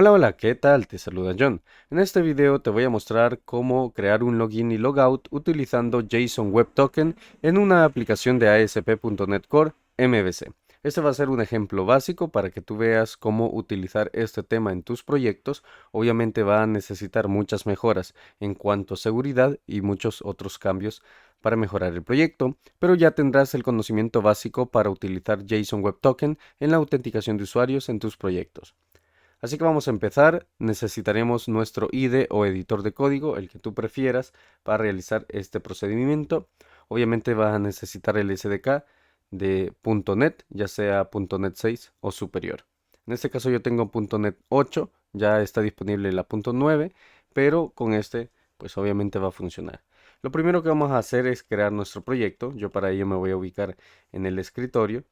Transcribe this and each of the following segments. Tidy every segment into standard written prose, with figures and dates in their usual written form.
Hola, hola, ¿qué tal? Te saluda John. En este video te voy a mostrar cómo crear un login y logout utilizando JSON Web Token en una aplicación de ASP.NET Core MVC. Este va a ser un ejemplo básico para que tú veas cómo utilizar este tema en tus proyectos. Obviamente va a necesitar muchas mejoras en cuanto a seguridad y muchos otros cambios para mejorar el proyecto, pero ya tendrás el conocimiento básico para utilizar JSON Web Token en la autenticación de usuarios en tus proyectos. Así que vamos a empezar. Necesitaremos nuestro IDE o editor de código, el que tú prefieras, para realizar este procedimiento. Obviamente vas a necesitar el SDK de .NET, ya sea .NET 6 o superior. En este caso yo tengo .NET 8, ya está disponible la .9, pero con este pues obviamente va a funcionar. Lo primero que vamos a hacer es crear nuestro proyecto. Yo para ello me voy a ubicar en el escritorio.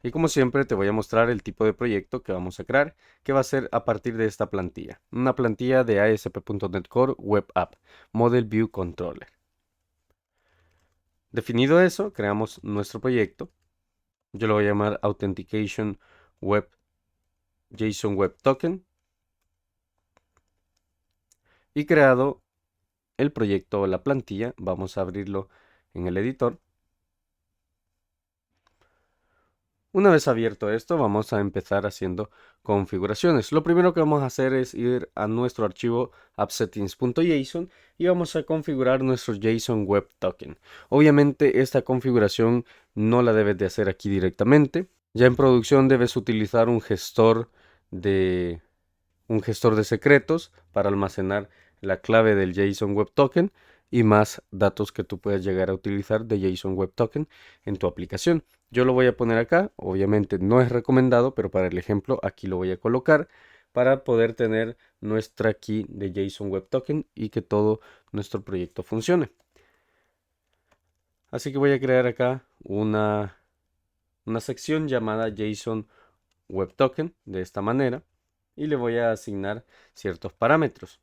Y como siempre te voy a mostrar el tipo de proyecto que vamos a crear, que va a ser a partir de esta plantilla. Una plantilla de ASP.NET Core Web App, Model View Controller. Definido eso, creamos nuestro proyecto. Yo lo voy a llamar Authentication Web JSON Web Token. Y creado el proyecto o la plantilla, vamos a abrirlo en el editor. Una vez abierto esto, vamos a empezar haciendo configuraciones. Lo primero que vamos a hacer es ir a nuestro archivo appsettings.json y vamos a configurar nuestro JSON Web Token. Obviamente esta configuración no la debes de hacer aquí directamente. Ya en producción debes utilizar un gestor de secretos para almacenar la clave del JSON Web Token y más datos que tú puedas llegar a utilizar de JSON Web Token en tu aplicación. Yo lo voy a poner acá, obviamente no es recomendado, pero para el ejemplo aquí lo voy a colocar para poder tener nuestra key de JSON Web Token y que todo nuestro proyecto funcione. Así que voy a crear acá una sección llamada JSON Web Token de esta manera y le voy a asignar ciertos parámetros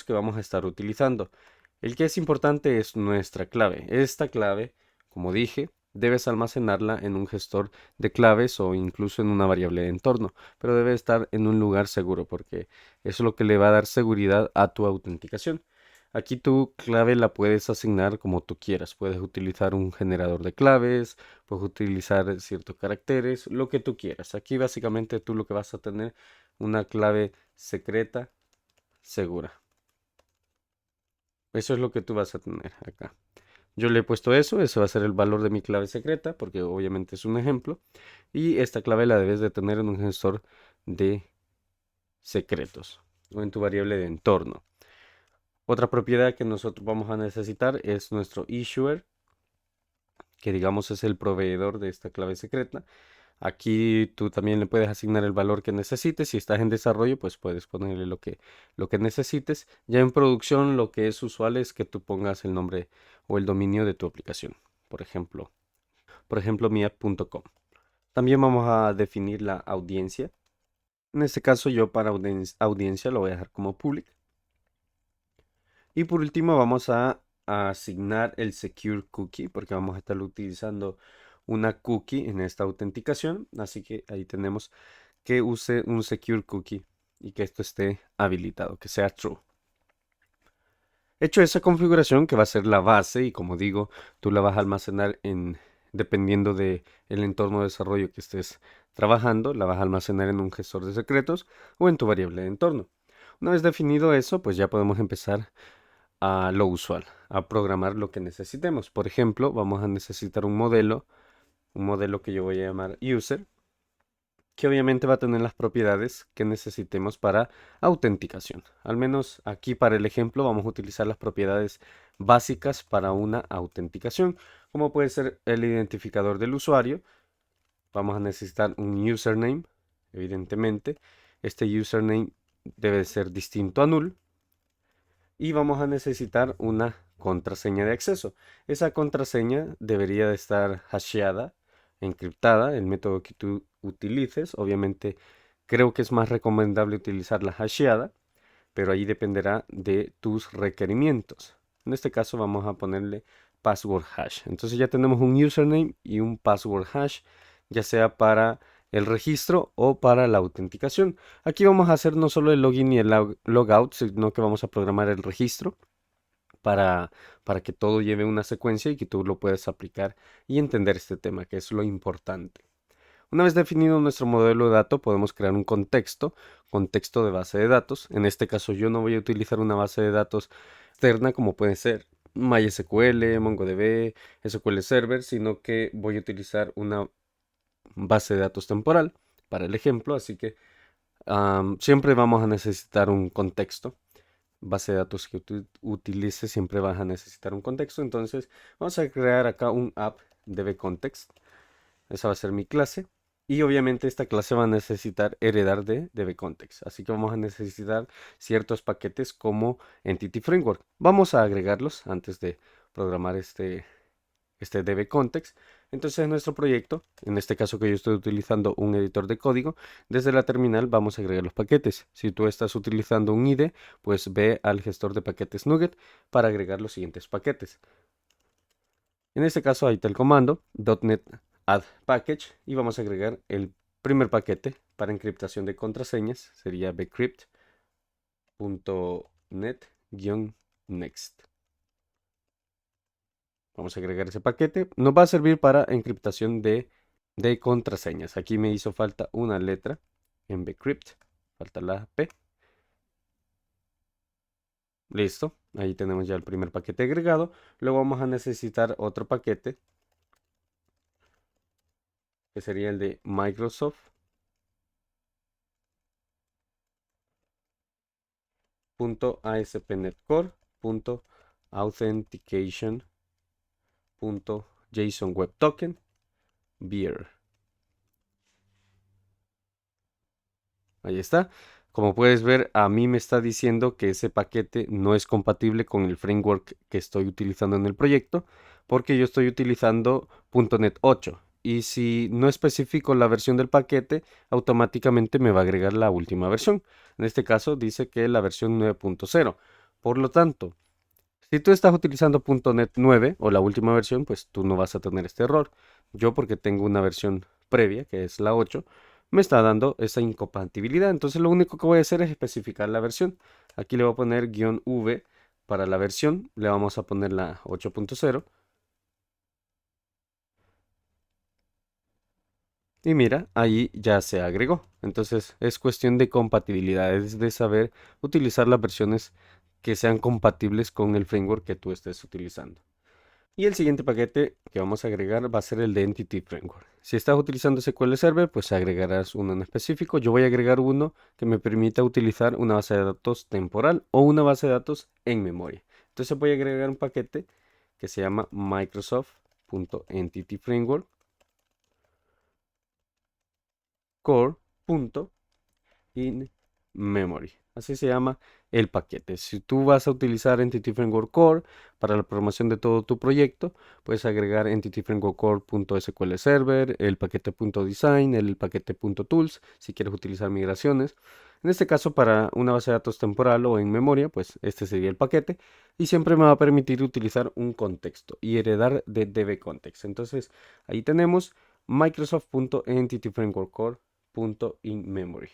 que vamos a estar utilizando. El que es importante es nuestra clave. Esta clave, como dije, debes almacenarla en un gestor de claves o incluso en una variable de entorno, pero debe estar en un lugar seguro porque eso es lo que le va a dar seguridad a tu autenticación. Aquí tu clave la puedes asignar como tú quieras. Puedes utilizar un generador de claves, puedes utilizar ciertos caracteres, lo que tú quieras. Aquí básicamente tú lo que vas a tener una clave secreta segura. Eso es lo que tú vas a tener acá. Yo le he puesto eso, ese va a ser el valor de mi clave secreta, porque obviamente es un ejemplo. Y esta clave la debes de tener en un gestor de secretos o en tu variable de entorno. Otra propiedad que nosotros vamos a necesitar es nuestro issuer, que digamos es el proveedor de esta clave secreta. Aquí tú también le puedes asignar el valor que necesites. Si estás en desarrollo, pues puedes ponerle lo que necesites. Ya en producción, lo que es usual es que tú pongas el nombre o el dominio de tu aplicación. Por ejemplo, miapp.com. También vamos a definir la audiencia. En este caso, yo para audiencia lo voy a dejar como public. Y por último, vamos a asignar el secure cookie, porque vamos a estar utilizando una cookie en esta autenticación. Así que ahí tenemos que use un secure cookie y que esto esté habilitado, que sea true. Hecho esa configuración que va a ser la base y como digo, tú la vas a almacenar dependiendo de el entorno de desarrollo que estés trabajando, la vas a almacenar en un gestor de secretos o en tu variable de entorno. Una vez definido eso, pues ya podemos empezar a lo usual, a programar lo que necesitemos. Por ejemplo, vamos a necesitar un modelo que yo voy a llamar user, que obviamente va a tener las propiedades que necesitemos para autenticación. Al menos aquí para el ejemplo vamos a utilizar las propiedades básicas para una autenticación, como puede ser el identificador del usuario. Vamos a necesitar un username, evidentemente. Este username debe ser distinto a null. Y vamos a necesitar una contraseña de acceso. Esa contraseña debería de estar hasheada, encriptada, el método que tú utilices. Obviamente creo que es más recomendable utilizar la hasheada, pero ahí dependerá de tus requerimientos. En este caso vamos a ponerle password hash. Entonces ya tenemos un username y un password hash, ya sea para el registro o para la autenticación. Aquí vamos a hacer no solo el login y el logout, sino que vamos a programar el registro para, para que todo lleve una secuencia y que tú lo puedas aplicar y entender este tema, que es lo importante. Una vez definido nuestro modelo de dato, podemos crear un contexto de base de datos. En este caso yo no voy a utilizar una base de datos externa como puede ser MySQL, MongoDB, SQL Server, sino que voy a utilizar una base de datos temporal para el ejemplo, así que siempre vamos a necesitar un contexto. Base de datos que utilice siempre vas a necesitar un contexto, entonces vamos a crear acá un app DBContext. Esa va a ser mi clase. Y obviamente esta clase va a necesitar heredar de DBContext. Así que vamos a necesitar ciertos paquetes como Entity Framework. Vamos a agregarlos antes de programar este DBContext. Entonces en nuestro proyecto, en este caso que yo estoy utilizando un editor de código, desde la terminal vamos a agregar los paquetes. Si tú estás utilizando un IDE, pues ve al gestor de paquetes NuGet para agregar los siguientes paquetes. En este caso ahí está el comando .NET add package y vamos a agregar el primer paquete para encriptación de contraseñas, sería bcrypt.net-next. Vamos a agregar ese paquete. Nos va a servir para encriptación de contraseñas. Aquí me hizo falta una letra en bcrypt. Falta la P. Listo. Ahí tenemos ya el primer paquete agregado. Luego vamos a necesitar otro paquete, que sería el de Microsoft .aspnetcore.authentication.jsonWebToken beer. Ahí está. Como puedes ver, a mí me está diciendo que ese paquete no es compatible con el framework que estoy utilizando en el proyecto, porque yo estoy utilizando .NET 8. Y si no especifico la versión del paquete, automáticamente me va a agregar la última versión. En este caso dice que la versión 9.0. Por lo tanto, si tú estás utilizando .NET 9 o la última versión, pues tú no vas a tener este error. Yo, porque tengo una versión previa, que es la 8, me está dando esa incompatibilidad. Entonces lo único que voy a hacer es especificar la versión. Aquí le voy a poner "-v" para la versión. Le vamos a poner la 8.0. Y mira, ahí ya se agregó. Entonces es cuestión de compatibilidad, es de saber utilizar las versiones que sean compatibles con el framework que tú estés utilizando. Y el siguiente paquete que vamos a agregar va a ser el de Entity Framework. Si estás utilizando SQL Server, pues agregarás uno en específico. Yo voy a agregar uno que me permita utilizar una base de datos temporal o una base de datos en memoria. Entonces voy a agregar un paquete que se llama Microsoft.entityFramework core.in memory. Así se llama el paquete. Si tú vas a utilizar Entity Framework Core para la programación de todo tu proyecto, puedes agregar Entity Framework Core.sql Server, el paquete .design, el paquete .tools, si quieres utilizar migraciones. En este caso, para una base de datos temporal o en memoria, pues este sería el paquete. Y siempre me va a permitir utilizar un contexto y heredar de DBContext. Entonces, ahí tenemos Microsoft.entityFramework Core.inMemory.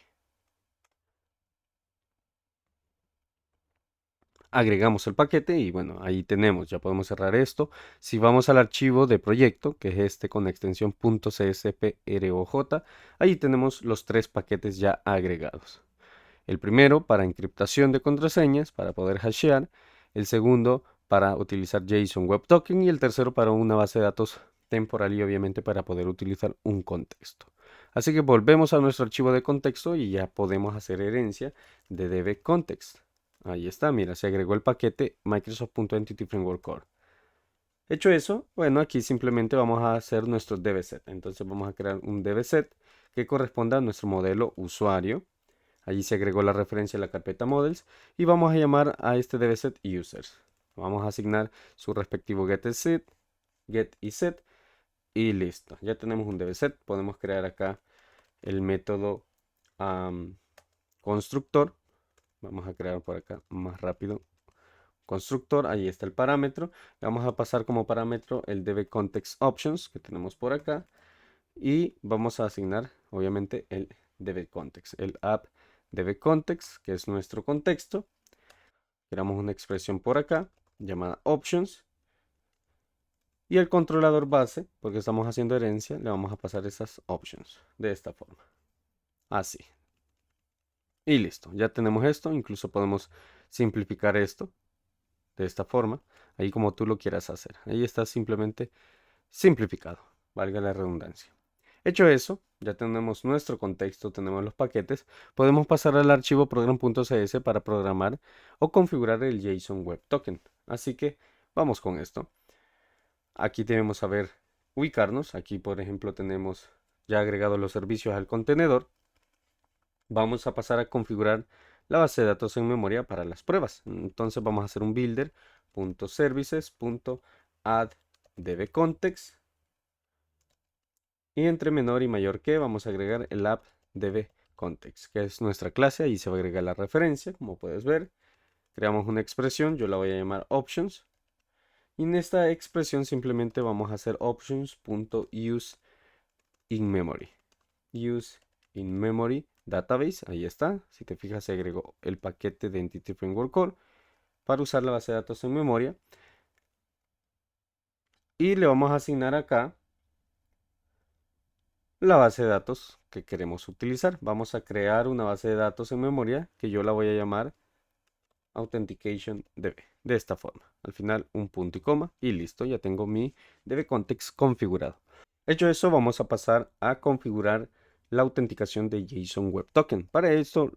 Agregamos el paquete y bueno, ahí tenemos, ya podemos cerrar esto. Si vamos al archivo de proyecto, que es este con extensión .csproj, ahí tenemos los tres paquetes ya agregados. El primero para encriptación de contraseñas, para poder hashear. El segundo para utilizar JSON Web Token y el tercero para una base de datos temporal y obviamente para poder utilizar un contexto. Así que volvemos a nuestro archivo de contexto y ya podemos hacer herencia de DBContext. Ahí está, mira, se agregó el paquete Microsoft.entityFramework Core. Hecho eso, bueno, aquí simplemente vamos a hacer nuestro dbset. Entonces vamos a crear un dbset que corresponda a nuestro modelo usuario. Allí se agregó la referencia a la carpeta models y vamos a llamar a este dbset users. Vamos a asignar su respectivo get y set y listo. Ya tenemos un dbset. Podemos crear acá el método constructor. Vamos a crear por acá más rápido constructor, ahí está el parámetro. Le vamos a pasar como parámetro el dbContextOptions que tenemos por acá. Y vamos a asignar, obviamente, el dbContext, el app dbContext, que es nuestro contexto. Creamos una expresión por acá llamada options. Y el controlador base, porque estamos haciendo herencia, le vamos a pasar esas options de esta forma. Así. Y listo, ya tenemos esto. Incluso podemos simplificar esto de esta forma. Ahí como tú lo quieras hacer. Ahí está simplemente simplificado, valga la redundancia. Hecho eso, ya tenemos nuestro contexto, tenemos los paquetes. Podemos pasar al archivo program.cs para programar o configurar el JSON Web Token. Así que vamos con esto. Aquí debemos saber ubicarnos. Aquí, por ejemplo, tenemos ya agregado los servicios al contenedor. Vamos a pasar a configurar la base de datos en memoria para las pruebas. Entonces vamos a hacer un builder.services.addDbContext. Y entre menor y mayor que vamos a agregar el app.dbContext, que es nuestra clase. Ahí se va a agregar la referencia, como puedes ver. Creamos una expresión, yo la voy a llamar options. Y en esta expresión simplemente vamos a hacer options.useInMemory. UseInMemory database, ahí está. Si te fijas, se agregó el paquete de Entity Framework Core para usar la base de datos en memoria. Y le vamos a asignar acá la base de datos que queremos utilizar. Vamos a crear una base de datos en memoria que yo la voy a llamar AuthenticationDB, de esta forma. Al final un punto y coma y listo, ya tengo mi dbContext configurado. Hecho eso, vamos a pasar a configurar la autenticación de JSON Web Token. Para esto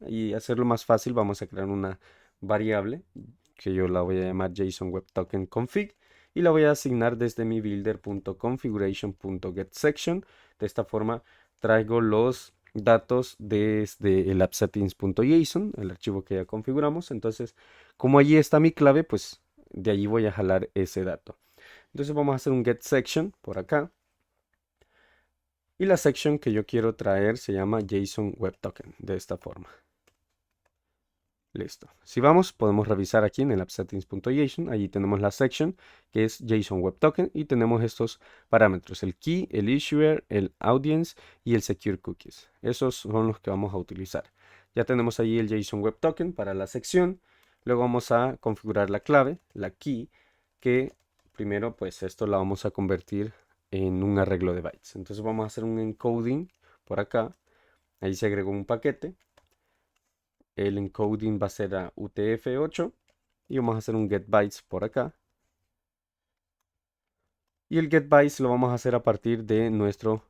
y hacerlo más fácil, vamos a crear una variable que yo la voy a llamar JSON Web Token config y la voy a asignar desde mi builder.configuration.getSection. De esta forma traigo los datos desde el appsettings.json, el archivo que ya configuramos. Entonces, como allí está mi clave, pues de allí voy a jalar ese dato. Entonces vamos a hacer un getSection por acá. Y la section que yo quiero traer se llama JSON Web Token, de esta forma. Listo. Si vamos, podemos revisar aquí en el appsettings.json. Allí tenemos la section que es JSON Web Token y tenemos estos parámetros, el key, el issuer, el audience y el secure cookies. Esos son los que vamos a utilizar. Ya tenemos allí el JSON Web Token para la sección. Luego vamos a configurar la clave, la key, que primero pues esto la vamos a convertir en un arreglo de bytes. Entonces vamos a hacer un encoding por acá. Ahí se agregó un paquete. El encoding va a ser a UTF-8 y vamos a hacer un getBytes por acá. Y el getBytes lo vamos a hacer a partir de nuestra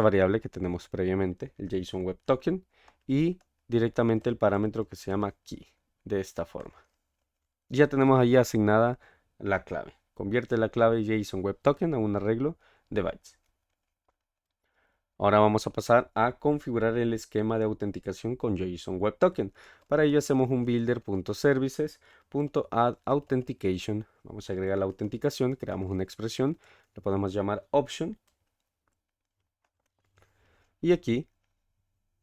variable que tenemos previamente, el JSON Web Token, y directamente el parámetro que se llama key, de esta forma. Ya tenemos ahí asignada la clave. Convierte la clave JSON Web Token a un arreglo de bytes. Ahora vamos a pasar a configurar el esquema de autenticación con JSON Web Token. Para ello hacemos un builder.services.addAuthentication. Vamos a agregar la autenticación, creamos una expresión, le podemos llamar option. Y aquí,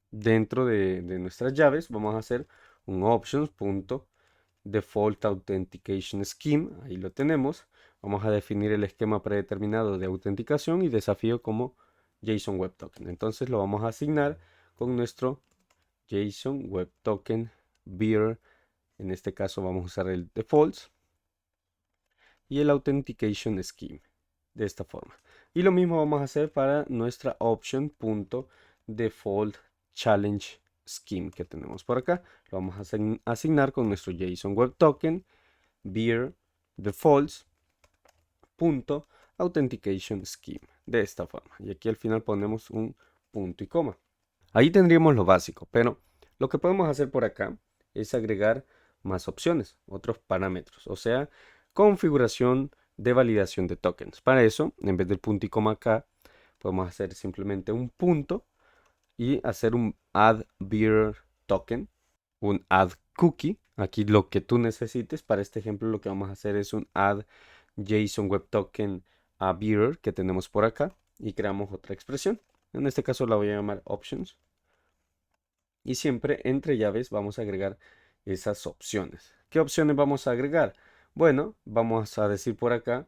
dentro de nuestras llaves, vamos a hacer un options.defaultAuthenticationScheme. Ahí lo tenemos. Vamos a definir el esquema predeterminado de autenticación y desafío como JSON Web Token. Entonces lo vamos a asignar con nuestro JSON Web Token beer. En este caso vamos a usar el defaults y el authentication scheme de esta forma. Y lo mismo vamos a hacer para nuestra option.default challenge scheme que tenemos por acá. Lo vamos a asignar con nuestro JSON Web Token beer defaults authentication scheme de esta forma, y aquí al final ponemos un punto y coma. Ahí tendríamos lo básico, pero lo que podemos hacer por acá es agregar más opciones, otros parámetros, o sea, configuración de validación de tokens. Para eso, en vez del punto y coma acá, podemos hacer simplemente un punto y hacer un add beer token, un add cookie. Aquí lo que tú necesites. Para este ejemplo lo que vamos a hacer es un add JSON Web Token a beer que tenemos por acá y creamos otra expresión. En este caso la voy a llamar options. Y siempre entre llaves vamos a agregar esas opciones. ¿Qué opciones vamos a agregar? Bueno, vamos a decir por acá,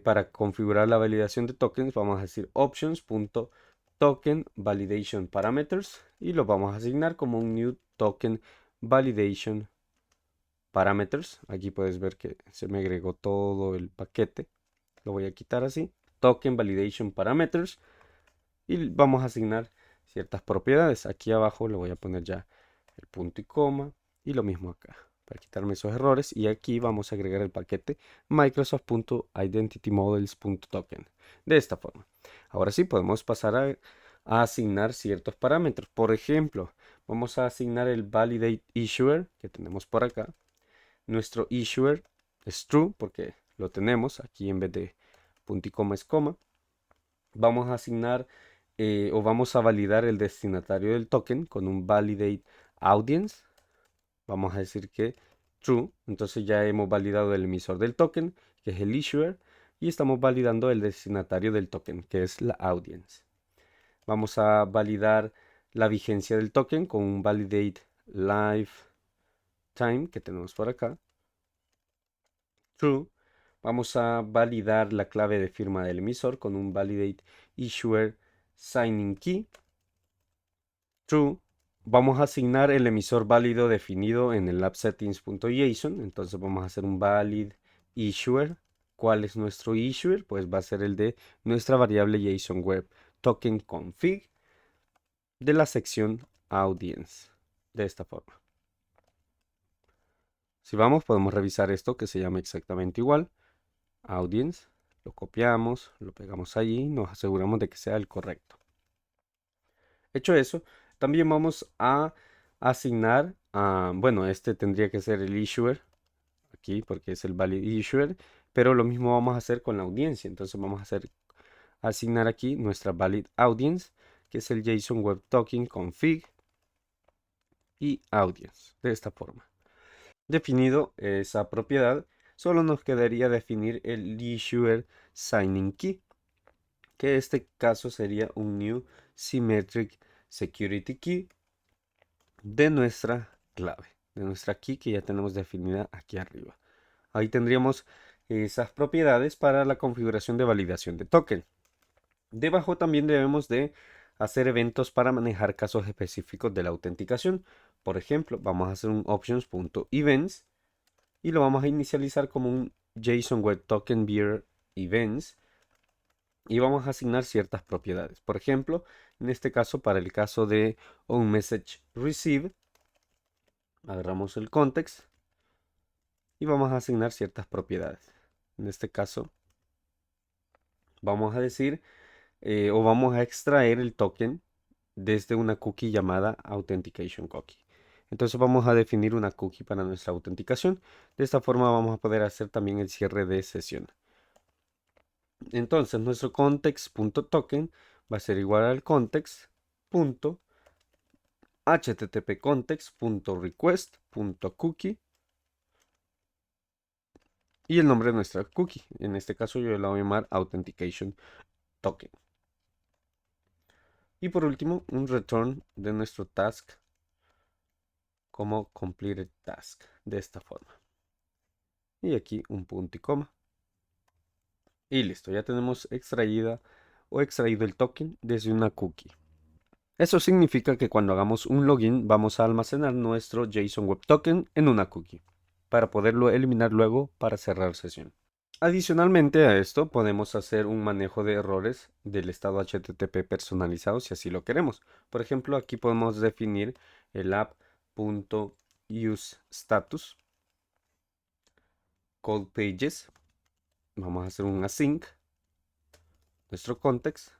para configurar la validación de tokens, vamos a decir options.token validation parameters y lo vamos a asignar como un new token validation parameters. Aquí puedes ver que se me agregó todo el paquete. Lo voy a quitar así. Token validation parameters y vamos a asignar ciertas propiedades. Aquí abajo le voy a poner ya el punto y coma y lo mismo acá para quitarme esos errores, y aquí vamos a agregar el paquete microsoft.identitymodels.token de esta forma. Ahora sí podemos pasar a asignar ciertos parámetros. Por ejemplo, vamos a asignar el validate issuer que tenemos por acá. Nuestro issuer es true porque lo tenemos aquí, en vez de punto y coma es coma. Vamos a asignar o vamos a validar el destinatario del token con un validate audience. Vamos a decir que true. Entonces ya hemos validado el emisor del token, que es el issuer, y estamos validando el destinatario del token, que es la audience. Vamos a validar la vigencia del token con un validate lifetime que tenemos por acá. True. Vamos a validar la clave de firma del emisor con un validate issuer signing key. True. Vamos a asignar el emisor válido definido en el appsettings.json. Entonces vamos a hacer un valid issuer. ¿Cuál es nuestro issuer? Pues va a ser el de nuestra variable JSON Web Token Config de la sección Audience. De esta forma. Si vamos, podemos revisar esto que se llama exactamente igual. Audience. Lo copiamos, lo pegamos allí y nos aseguramos de que sea el correcto. Hecho eso, también vamos a asignar, bueno, este tendría que ser el issuer, aquí porque es el valid issuer, pero lo mismo vamos a hacer con la audiencia. Entonces vamos a asignar aquí nuestra valid audience, que es el JSON Web Token Config y audience, de esta forma. Definido esa propiedad, solo nos quedaría definir el issuer signing key, que en este caso sería un new symmetric security key de nuestra clave, de nuestra key que ya tenemos definida aquí arriba. Ahí tendríamos esas propiedades para la configuración de validación de token. Debajo también debemos de hacer eventos para manejar casos específicos de la autenticación. Por ejemplo, vamos a hacer un options.events y lo vamos a inicializar como un JSON Web Token Bearer Events y vamos a asignar ciertas propiedades. Por ejemplo, en este caso, para el caso de un message receive, agarramos el context y vamos a asignar ciertas propiedades. En este caso, vamos a decir o vamos a extraer el token desde una cookie llamada Authentication Cookie. Entonces vamos a definir una cookie para nuestra autenticación. De esta forma vamos a poder hacer también el cierre de sesión. Entonces nuestro context.token va a ser igual al context.http y el nombre de nuestra cookie. En este caso yo la voy a llamar Authentication Token. Y por último, un return de nuestro task como completed task, de esta forma. Y aquí un punto y coma. Y listo, ya tenemos extraída o extraído el token desde una cookie. Eso significa que cuando hagamos un login vamos a almacenar nuestro JSON Web Token en una cookie para poderlo eliminar luego para cerrar sesión. Adicionalmente a esto podemos hacer un manejo de errores del estado HTTP personalizado si así lo queremos. Por ejemplo, aquí podemos definir el app.useStatus code pages. Vamos a hacer un async nuestro context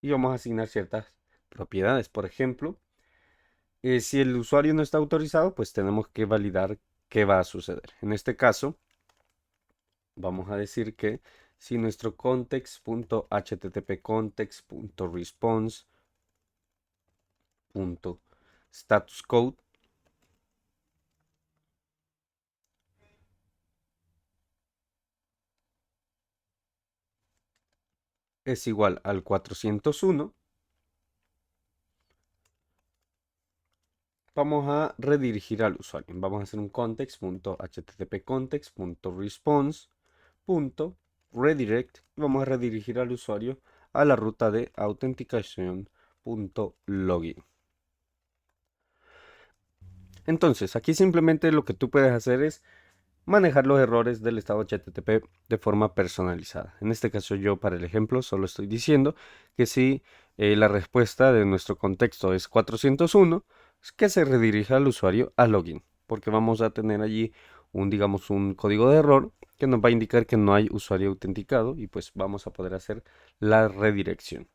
y vamos a asignar ciertas propiedades. Por ejemplo, si el usuario no está autorizado, pues tenemos que validar qué va a suceder. En este caso, vamos a decir que si nuestro context.http context.response.status code es igual al 401, vamos a redirigir al usuario. Vamos a hacer un context.http context.response.redirect y vamos a redirigir al usuario a la ruta de authentication.login. Entonces, aquí simplemente lo que tú puedes hacer es manejar los errores del estado HTTP de forma personalizada. En este caso yo para el ejemplo solo estoy diciendo que si la respuesta de nuestro contexto es 401, es que se redirija al usuario a login, porque vamos a tener allí digamos, un código de error que nos va a indicar que no hay usuario autenticado y pues vamos a poder hacer la redirección.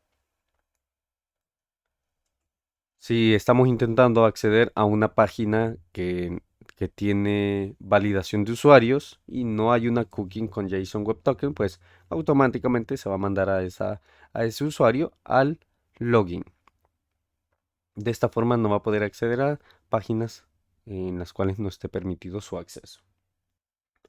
Si estamos intentando acceder a una página que tiene validación de usuarios y no hay una cookie con JSON Web Token, pues automáticamente se va a mandar a ese usuario al login. De esta forma no va a poder acceder a páginas en las cuales no esté permitido su acceso.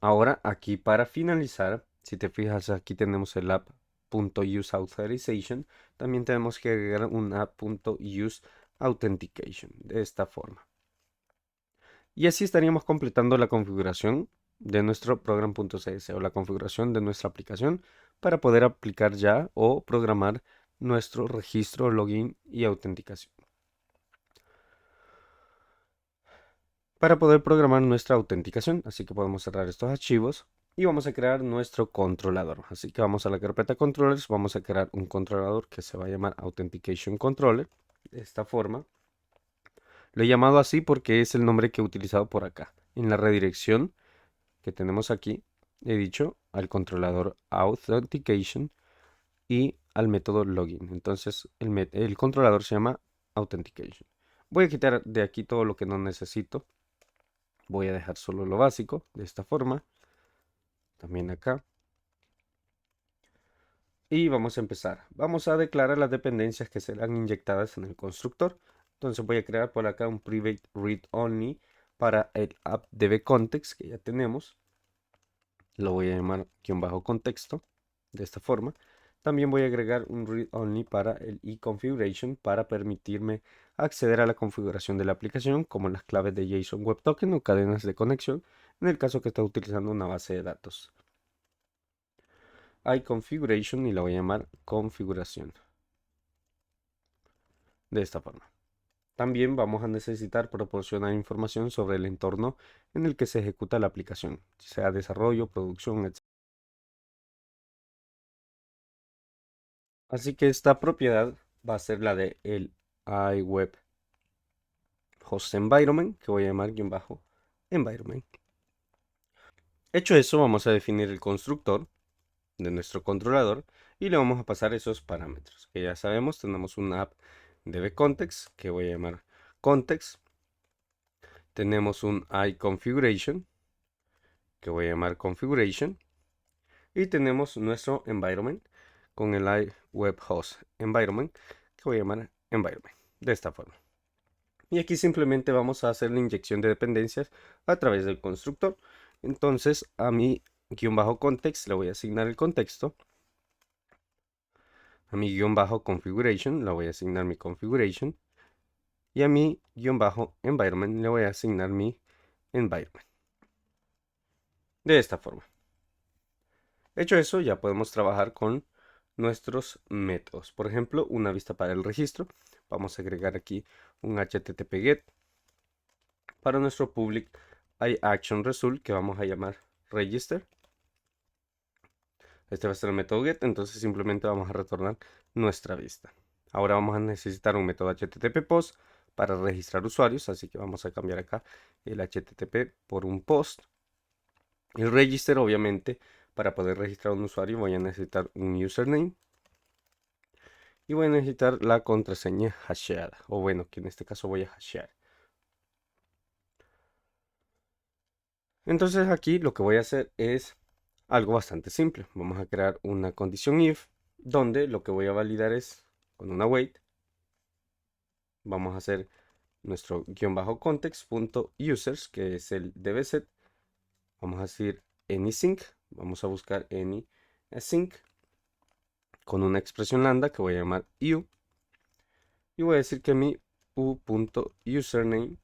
Ahora aquí para finalizar, si te fijas aquí tenemos el app.useAuthentication, también tenemos que agregar un app.useAuthentication de esta forma. Y así estaríamos completando la configuración de nuestro program.cs o la configuración de nuestra aplicación para poder aplicar ya o programar nuestro registro, login y autenticación. Para poder programar nuestra autenticación, así que podemos cerrar estos archivos y vamos a crear nuestro controlador. Así que vamos a la carpeta controllers, vamos a crear un controlador que se va a llamar Authentication Controller, de esta forma. Lo he llamado así porque es el nombre que he utilizado por acá. En la redirección que tenemos aquí, he dicho al controlador Authentication y al método login. Entonces el controlador se llama Authentication. Voy a quitar de aquí todo lo que no necesito. Voy a dejar solo lo básico de esta forma. También acá. Y vamos a empezar. Vamos a declarar las dependencias que serán inyectadas en el constructor. Entonces voy a crear por acá un private read only para el app.dbContext que ya tenemos. Lo voy a llamar _contexto de esta forma. También voy a agregar un read only para el eConfiguration para permitirme acceder a la configuración de la aplicación como las claves de JSON Web Token o cadenas de conexión en el caso que esté utilizando una base de datos. iConfiguration y la voy a llamar configuración de esta forma. También vamos a necesitar proporcionar información sobre el entorno en el que se ejecuta la aplicación, sea desarrollo, producción, etc. Así que esta propiedad va a ser la de el iWeb Host Environment, que voy a llamar _environment. Hecho eso, vamos a definir el constructor de nuestro controlador y le vamos a pasar esos parámetros. Que ya sabemos, tenemos una app dbContext, que voy a llamar context. Tenemos un iConfiguration, que voy a llamar configuration. Y tenemos nuestro environment con el iWebHost environment, que voy a llamar environment, de esta forma. Y aquí simplemente vamos a hacer la inyección de dependencias a través del constructor. Entonces a mi _context le voy a asignar el contexto. A mi _configuration le voy a asignar mi configuration. Y a mi _environment le voy a asignar mi environment. De esta forma. Hecho eso, ya podemos trabajar con nuestros métodos. Por ejemplo, una vista para el registro. Vamos a agregar aquí un HTTP GET para nuestro public iActionResult que vamos a llamar register. Este va a ser el método GET, entonces simplemente vamos a retornar nuestra vista. Ahora vamos a necesitar un método HTTP POST para registrar usuarios, así que vamos a cambiar acá el HTTP por un POST. El register, obviamente, para poder registrar un usuario voy a necesitar un username y voy a necesitar la contraseña hasheada, o bueno, que en este caso voy a hashear. Entonces aquí lo que voy a hacer es algo bastante simple. Vamos a crear una condición if donde lo que voy a validar es con una wait. Vamos a hacer nuestro _context.users, que es el dbset. Vamos a decir anySync. Vamos a buscar anySync con una expresión lambda que voy a llamar u. Y voy a decir que mi u.username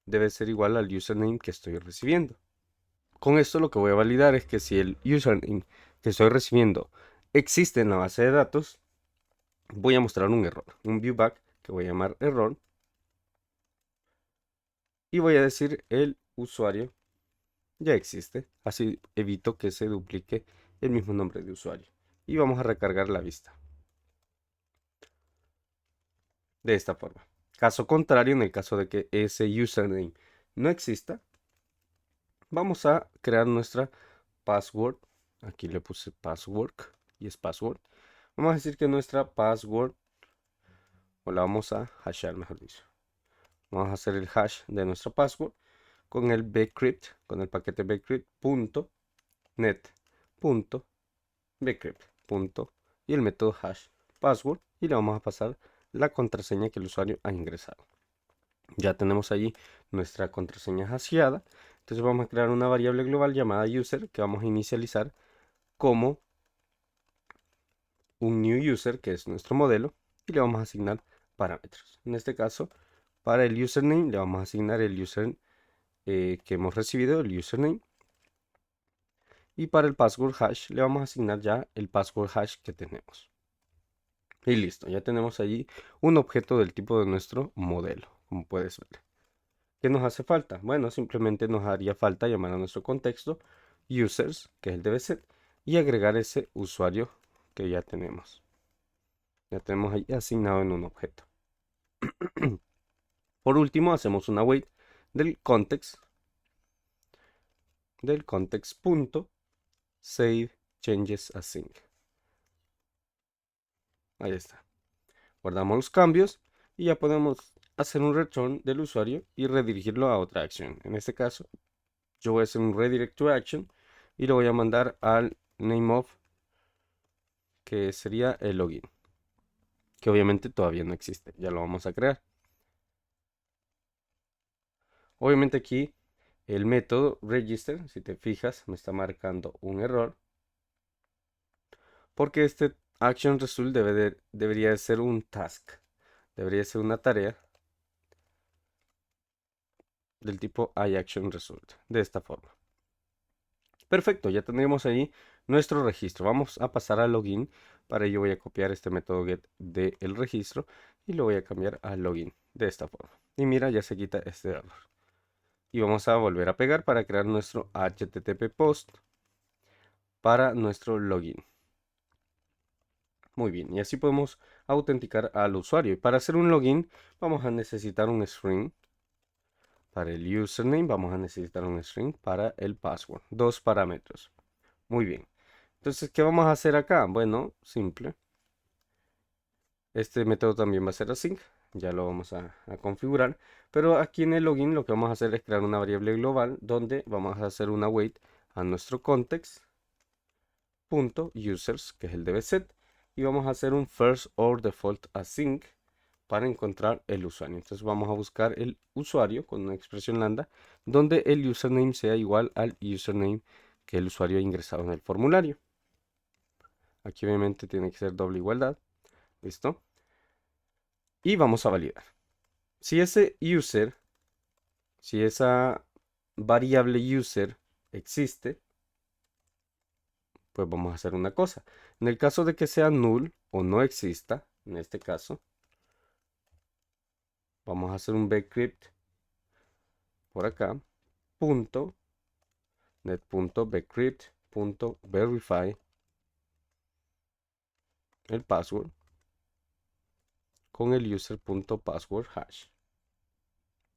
debe ser igual al username que estoy recibiendo. Con esto lo que voy a validar es que si el username que estoy recibiendo existe en la base de datos, voy a mostrar un error, un viewback que voy a llamar error, y voy a decir el usuario ya existe, así evito que se duplique el mismo nombre de usuario. Y vamos a recargar la vista de esta forma. Caso contrario, en el caso de que ese username no exista, vamos a crear nuestra password. Aquí le puse password y es password. Vamos a decir que nuestra password, o la vamos a hashar, mejor dicho. Vamos a hacer el hash de nuestra password con el bcrypt, con el paquete bcrypt.net.bcrypt. Y el método hash password, y le vamos a pasar la contraseña que el usuario ha ingresado. Ya tenemos allí nuestra contraseña hasheada. Entonces vamos a crear una variable global llamada user que vamos a inicializar como un new user, que es nuestro modelo, y le vamos a asignar parámetros. En este caso, para el username le vamos a asignar el username que hemos recibido, el username. Y para el password hash le vamos a asignar ya el password hash que tenemos. Y listo, ya tenemos allí un objeto del tipo de nuestro modelo, como puedes ver. ¿Qué nos hace falta? Bueno, simplemente nos haría falta llamar a nuestro contexto users, que es el dbset, y agregar ese usuario que ya tenemos. Ya tenemos ahí asignado en un objeto. Por último, hacemos una wait del context changes async. Ahí está. Guardamos los cambios y ya podemos hacer un return del usuario y redirigirlo a otra acción. En este caso, yo voy a hacer un redirect to action y lo voy a mandar al name of, que sería el login, que obviamente todavía no existe, ya lo vamos a crear. Obviamente aquí el método register, si te fijas, me está marcando un error, porque este action result debería de ser un task, debería ser una tarea del tipo iActionResult, de esta forma. Perfecto, ya tendremos ahí nuestro registro. Vamos a pasar al login. Para ello voy a copiar este método get del registro y lo voy a cambiar a login de esta forma. Y mira, ya se quita este error. Y vamos a volver a pegar para crear nuestro HTTP post para nuestro login. Muy bien, y así podemos autenticar al usuario. Y para hacer un login vamos a necesitar un string. Para el username vamos a necesitar un string. Para el password, dos parámetros. Muy bien. Entonces, ¿qué vamos a hacer acá? Bueno, simple. Este método también va a ser async. Ya lo vamos a configurar. Pero aquí en el login lo que vamos a hacer es crear una variable global donde vamos a hacer una wait a nuestro context.users, que es el dbset. Y vamos a hacer un first or default async para encontrar el usuario. Entonces vamos a buscar el usuario con una expresión lambda donde el username sea igual al username que el usuario ha ingresado en el formulario. Aquí obviamente tiene que ser doble igualdad. ¿Listo? Y vamos a validar. Si ese user, si esa variable user existe, pues vamos a hacer una cosa. En el caso de que sea null o no exista, en este caso, vamos a hacer un bcrypt por acá, .net.bcrypt.verify el password con el user.password hash.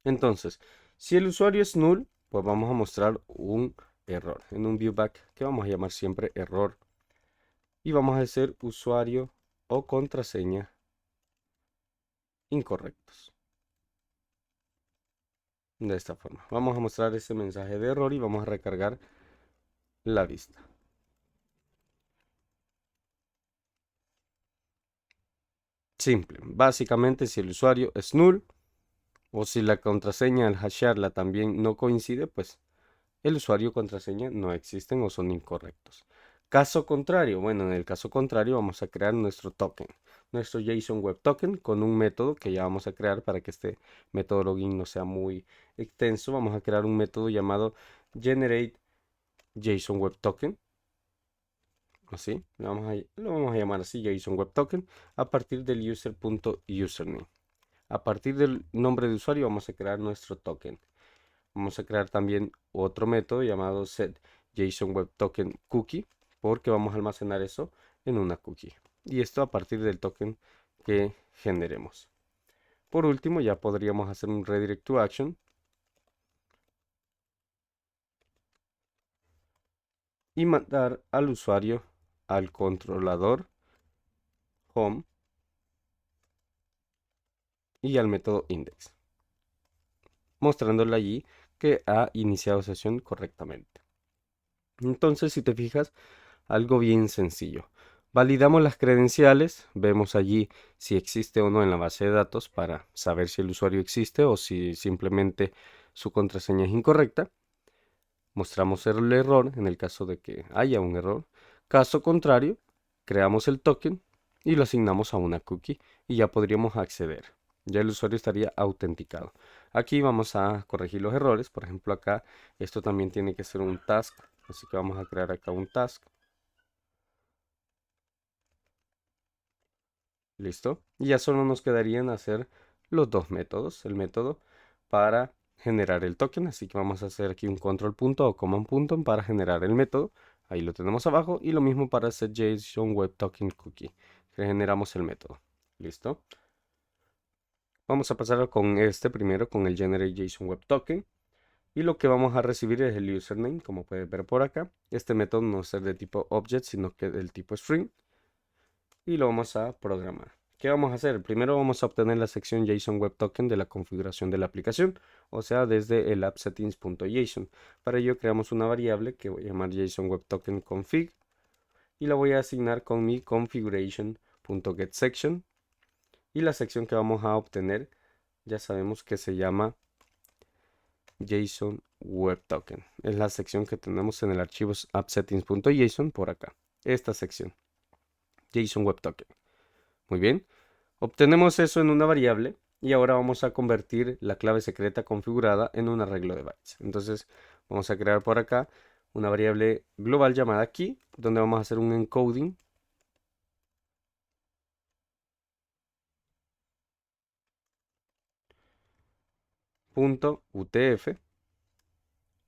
Entonces, si el usuario es null, pues vamos a mostrar un error en un viewback que vamos a llamar siempre error. Y vamos a hacer usuario o contraseña incorrectos. De esta forma. Vamos a mostrar ese mensaje de error y vamos a recargar la vista. Simple. Básicamente, si el usuario es null o si la contraseña al hashearla también no coincide, pues el usuario y contraseña no existen o son incorrectos. Caso contrario, bueno, en el caso contrario vamos a crear nuestro token. nuestro JSON Web Token con un método que ya vamos a crear para que este método login no sea muy extenso. Vamos a crear un método llamado generate JSON Web Token. Así, lo vamos a llamar así, JSON Web Token, a partir del user.username. A partir del nombre de usuario vamos a crear nuestro token. Vamos a crear también otro método llamado set JSON Web Token Cookie, porque vamos a almacenar eso en una cookie. Y esto a partir del token que generemos. Por último, ya podríamos hacer un redirect to action y mandar al usuario al controlador home y al método index, mostrándole allí que ha iniciado sesión correctamente. Entonces, si te fijas, algo bien sencillo. Validamos las credenciales, vemos allí si existe o no en la base de datos para saber si el usuario existe o si simplemente su contraseña es incorrecta. Mostramos el error en el caso de que haya un error. Caso contrario, creamos el token y lo asignamos a una cookie y ya podríamos acceder. Ya el usuario estaría autenticado. Aquí vamos a corregir los errores. Por ejemplo, acá esto también tiene que ser un task. Así que vamos a crear acá un task. Listo. Y ya solo nos quedarían hacer los dos métodos. El método para generar el token. Así que vamos a hacer aquí un control punto o command punto para generar el método. Ahí lo tenemos abajo. Y lo mismo para set JSON Web Token Cookie. Que generamos el método. Listo. Vamos a pasar con este primero, con el Generate JSON Web Token. Y lo que vamos a recibir es el username, como puedes ver por acá. Este método no es de tipo object, sino que del tipo string. Y lo vamos a programar. ¿Qué vamos a hacer? Primero vamos a obtener la sección JSON Web Token de la configuración de la aplicación, o sea, desde el appsettings.json. Para ello creamos una variable que voy a llamar JSON Web Token config y la voy a asignar con mi configuration.getSection y la sección que vamos a obtener ya sabemos que se llama JSON Web Token. Es la sección que tenemos en el archivo appsettings.json por acá. Esta sección, JSON Web Token. Muy bien. Obtenemos eso en una variable y ahora vamos a convertir la clave secreta configurada en un arreglo de bytes. Entonces vamos a crear por acá una variable global llamada key, donde vamos a hacer un encoding .utf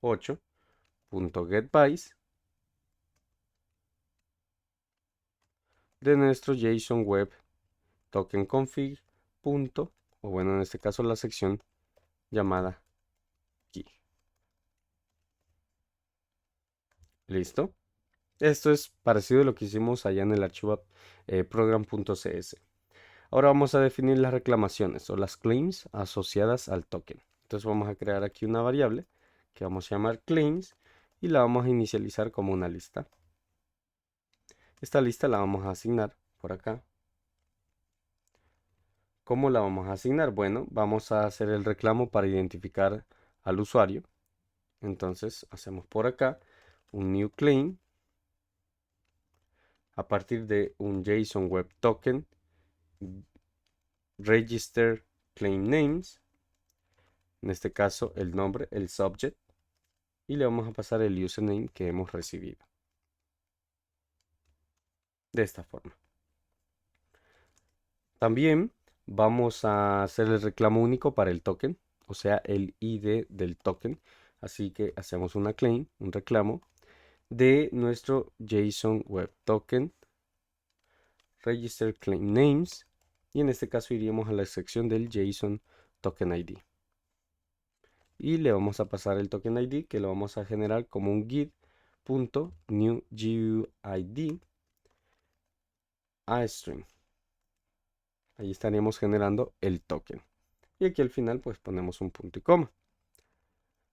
8.getBytes de nuestro JSON Web Token Config. O bueno, en este caso la sección llamada key. ¿Listo? Esto es parecido a lo que hicimos allá en el archivo program.cs. Ahora vamos a definir las reclamaciones o las claims asociadas al token. Entonces vamos a crear aquí una variable que vamos a llamar claims y la vamos a inicializar como una lista. Esta lista la vamos a asignar por acá. ¿Cómo la vamos a asignar? Bueno, vamos a hacer el reclamo para identificar al usuario. Entonces hacemos por acá un new claim a partir de un JSON Web Token register claim names, en este caso el nombre, el subject, y le vamos a pasar el username que hemos recibido. De esta forma. También vamos a hacer el reclamo único para el token, o sea, el ID del token. Así que hacemos una claim, un reclamo de nuestro JSON Web Token register claim names, y en este caso iríamos a la sección del JSON Token ID. Y le vamos a pasar el token ID que lo vamos a generar como un get.newGUID a string. Ahí estaríamos generando el token. Y aquí al final pues ponemos un punto y coma.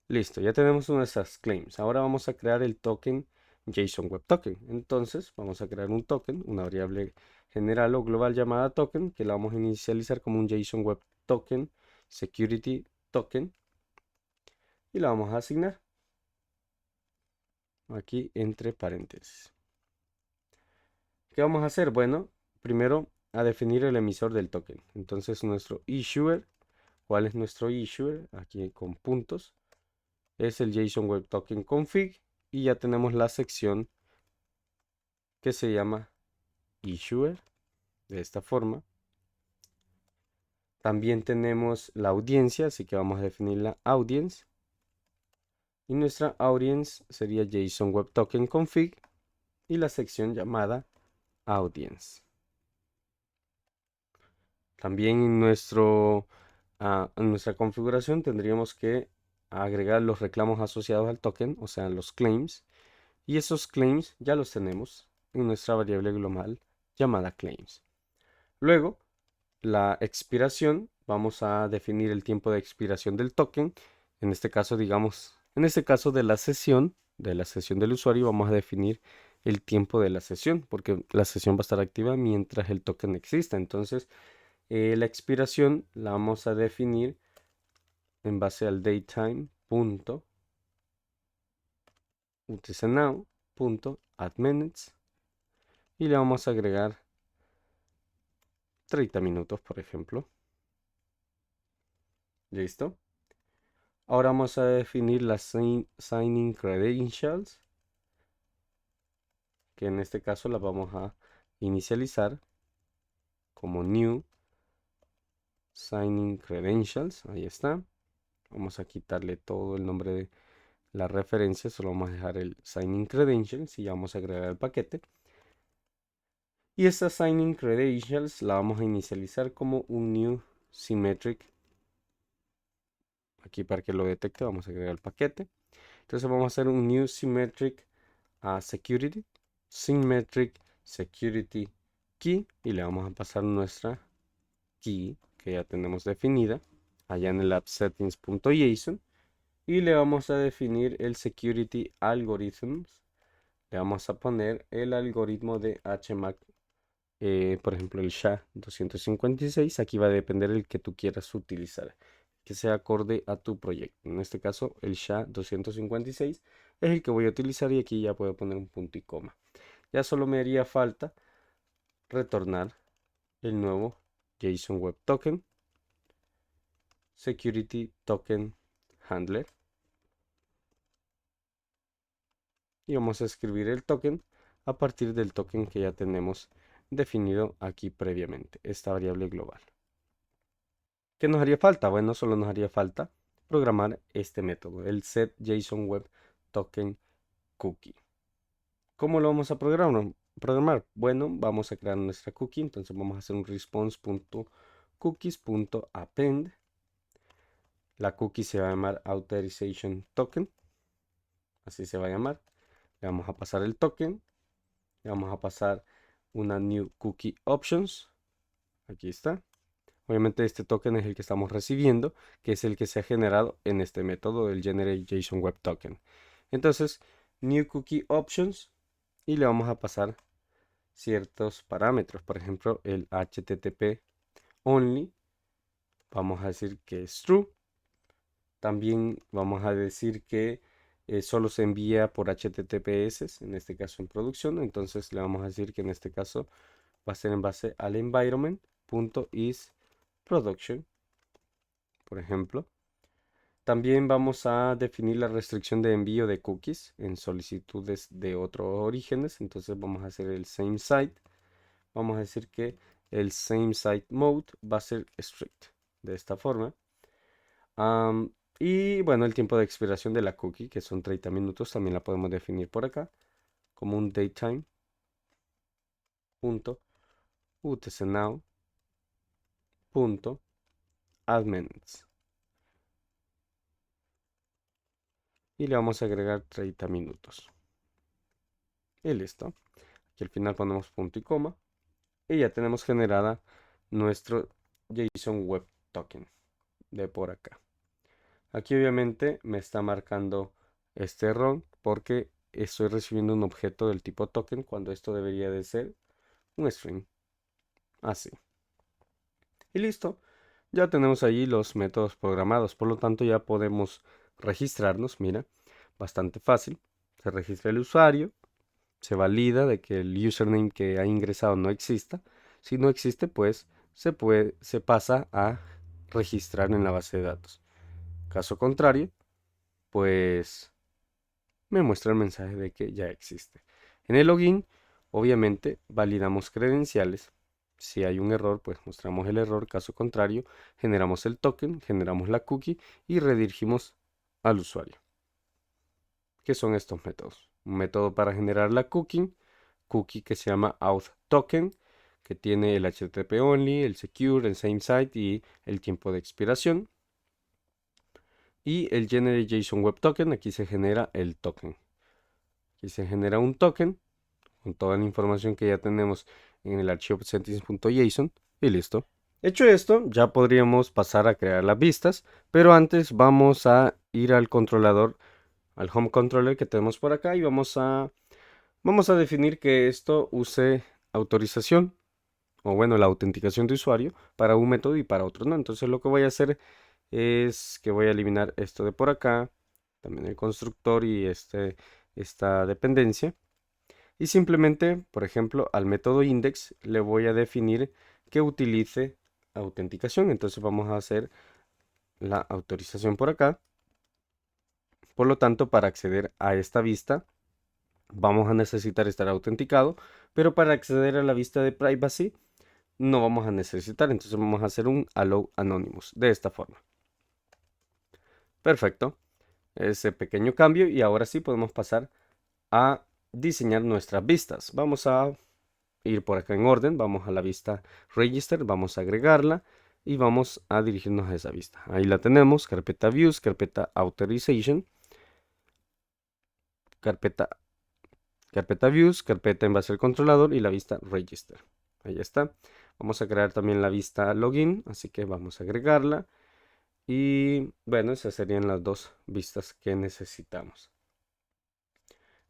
Listo, ya tenemos nuestras claims. Ahora vamos a crear el token JSON Web Token. Entonces vamos a crear un token, una variable general o global llamada token, que la vamos a inicializar como un JSON Web Token Security Token. Y la vamos a asignar aquí entre paréntesis. ¿Qué vamos a hacer? Bueno, primero a definir el emisor del token. Entonces nuestro issuer, ¿cuál es nuestro issuer? Aquí con puntos. Es el JSON Web Token Config y ya tenemos la sección que se llama issuer de esta forma. También tenemos la audiencia, así que vamos a definir la audience. Y nuestra audience sería JSON Web Token Config y la sección llamada audience. También en nuestra configuración tendríamos que agregar los reclamos asociados al token, o sea, los claims. Y esos claims ya los tenemos en nuestra variable global llamada claims. Luego, la expiración, vamos a definir el tiempo de expiración del token. En este caso, digamos, en este caso de la sesión del usuario, vamos a definir el tiempo de la sesión, porque la sesión va a estar activa mientras el token exista. Entonces, la expiración la vamos a definir en base al datetime.utcnow.addMinutes y le vamos a agregar 30 minutos, por ejemplo. ¿Listo? Ahora vamos a definir las signing credentials, que en este caso las vamos a inicializar como new signing credentials. Ahí está. Vamos a quitarle todo el nombre de la referencia, solo vamos a dejar el signing credentials y ya vamos a agregar el paquete. Y esta signing credentials la vamos a inicializar como un new symmetric. Aquí para que lo detecte vamos a agregar el paquete. Entonces vamos a hacer un new symmetric security, symmetric security key y le vamos a pasar nuestra key que ya tenemos definida allá en el app settings.json y le vamos a definir el security algorithms. Le vamos a poner el algoritmo de HMAC, por ejemplo el SHA-256. Aquí va a depender el que tú quieras utilizar, que sea acorde a tu proyecto. En este caso el SHA-256 es el que voy a utilizar y aquí ya puedo poner un punto y coma. Ya solo me haría falta retornar el nuevo JSON Web Token Security Token Handler y vamos a escribir el token a partir del token que ya tenemos definido aquí previamente, esta variable global. ¿Qué nos haría falta? Bueno, solo nos haría falta programar este método, el set JSON Web Token Cookie. ¿Cómo lo vamos a programar? Bueno, vamos a crear nuestra cookie, entonces vamos a hacer un response.cookies.append. La cookie se va a llamar authorization token, así se va a llamar. Le vamos a pasar el token, le vamos a pasar una new cookie options, aquí está. Obviamente este token es el que estamos recibiendo, que es el que se ha generado en este método del generate JSON Web Token. Entonces, new cookie options y le vamos a pasar ciertos parámetros, por ejemplo, el HTTP only, vamos a decir que es true. También vamos a decir que solo se envía por HTTPS, en este caso en producción, entonces le vamos a decir que en este caso va a ser en base al environment.isProduction, por ejemplo. También vamos a definir la restricción de envío de cookies en solicitudes de otros orígenes. Entonces vamos a hacer el same site. Vamos a decir que el same site mode va a ser strict de esta forma. Y bueno, el tiempo de expiración de la cookie, que son 30 minutos, también la podemos definir por acá como un datetime.utcnow.addMinutes. Y le vamos a agregar 30 minutos. Y listo. Aquí al final ponemos punto y coma. Y ya tenemos generada nuestro JSON Web Token de por acá. Aquí obviamente me está marcando este error porque estoy recibiendo un objeto del tipo token cuando esto debería de ser un string. Así. Y listo. Ya tenemos allí los métodos programados. Por lo tanto ya podemos registrarnos. Mira, bastante fácil. Se registra el usuario. Se valida de que el username que ha ingresado no exista. Si no existe, pues se pasa a registrar en la base de datos. Caso contrario, pues me muestra el mensaje de que ya existe. En el login, obviamente, validamos credenciales. Si hay un error, pues mostramos el error. Caso contrario, generamos el token, generamos la cookie y redirigimos al usuario. ¿Qué son estos métodos? Un método para generar la cookie que se llama auth token, que tiene el HTTP only, el secure, el same site y el tiempo de expiración. Y el generate JSON web token, aquí se genera el token. Aquí se genera un token con toda la información que ya tenemos en el archivo settings.json y listo. Hecho esto, ya podríamos pasar a crear las vistas, pero antes vamos a ir al controlador, al home controller que tenemos por acá y vamos a definir que esto use autorización o bueno, la autenticación de usuario para un método y para otro no. Entonces lo que voy a hacer es que voy a eliminar esto de por acá, también el constructor y esta dependencia. Y simplemente, por ejemplo, al método index le voy a definir que utilice autenticación. Entonces vamos a hacer la autorización por acá. Por lo tanto, para acceder a esta vista, vamos a necesitar estar autenticado, pero para acceder a la vista de privacy, no vamos a necesitar. Entonces vamos a hacer un allow anonymous de esta forma. Perfecto. Ese pequeño cambio y ahora sí podemos pasar a diseñar nuestras vistas. Vamos a ir por acá en orden, vamos a la vista register, vamos a agregarla y vamos a dirigirnos a esa vista. Ahí la tenemos, carpeta views, carpeta authorization, carpeta views, carpeta en base al controlador y la vista register. Ahí está. Vamos a crear también la vista login, así que vamos a agregarla. Y bueno, esas serían las dos vistas que necesitamos.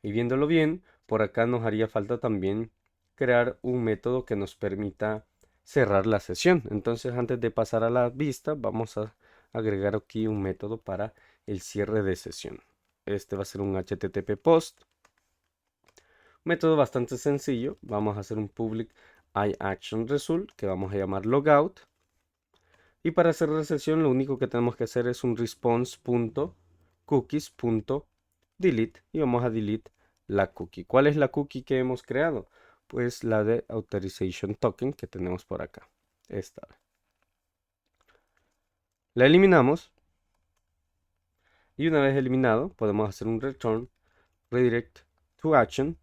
Y viéndolo bien, por acá nos haría falta también crear un método que nos permita cerrar la sesión. Entonces, antes de pasar a la vista, vamos a agregar aquí un método para el cierre de sesión. Este va a ser un HTTP post. Método bastante sencillo. Vamos a hacer un public iActionResult que vamos a llamar logout. Y para cerrar la sesión, lo único que tenemos que hacer es un response.cookies.delete y vamos a delete la cookie. ¿Cuál es la cookie que hemos creado? Pues la de authorization token que tenemos por acá. Esta. La eliminamos y una vez eliminado podemos hacer un return redirect to action